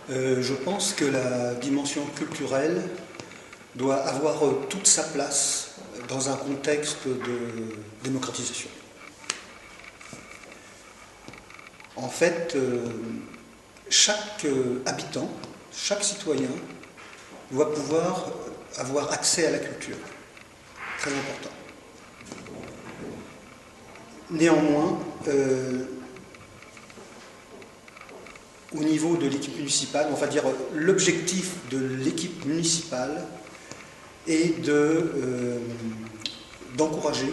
Je pense que la dimension culturelle doit avoir toute sa place dans un contexte de démocratisation. En fait, chaque habitant, chaque citoyen doit pouvoir avoir accès à la culture. Très important. Néanmoins, au niveau de l'équipe municipale, on va dire l'objectif de l'équipe municipale est d'encourager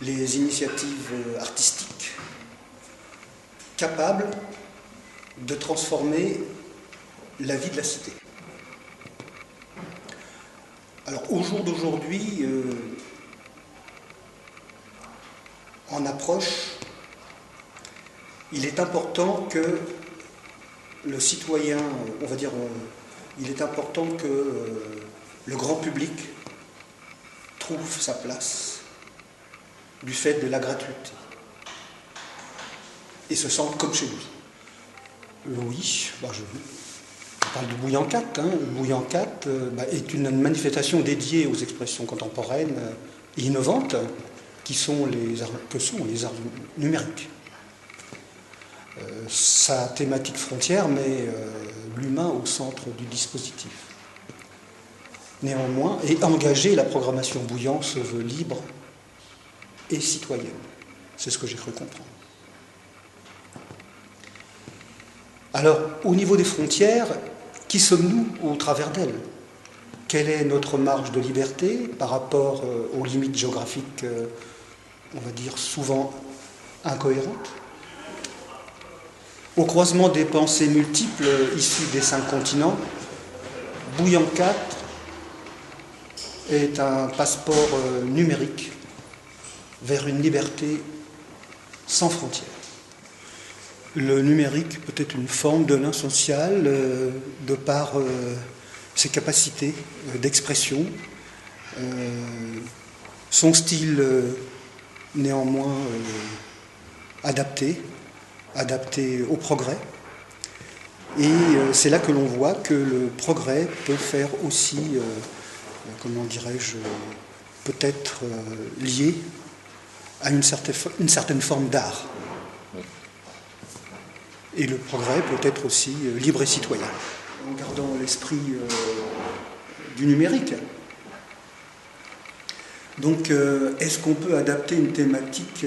les initiatives artistiques capables de transformer la vie de la cité. Alors au jour d'aujourd'hui, en approche, il est important que le citoyen, on va dire, il est important que le grand public trouve sa place du fait de la gratuité et se sente comme chez lui. Oui, je parle du Bouillant 4. Le Bouillant 4 est une manifestation dédiée aux expressions contemporaines et innovantes que sont les arts numériques. Sa thématique frontière met l'humain au centre du dispositif. Néanmoins, et engager la programmation Bouillant se veut libre et citoyenne. C'est ce que j'ai cru comprendre. Alors, au niveau des frontières, qui sommes-nous au travers d'elles? Quelle est notre marge de liberté par rapport aux limites géographiques, on va dire, souvent incohérentes? Au croisement des pensées multiples issues des 5 continents, Bouillant 4 est un passeport numérique vers une liberté sans frontières. Le numérique peut être une forme de lien social de par ses capacités d'expression, son style néanmoins adapté au progrès. Et c'est là que l'on voit que le progrès peut faire aussi, comment dirais-je, peut-être lié à une certaine forme d'art. Et le progrès peut être aussi libre et citoyen, en gardant l'esprit du numérique. Donc, est-ce qu'on peut adapter une thématique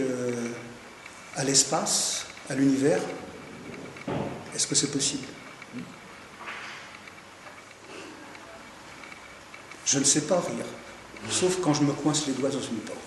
à l'espace, à l'univers? Est-ce que c'est possible? Je ne sais pas rire, sauf quand je me coince les doigts dans une porte.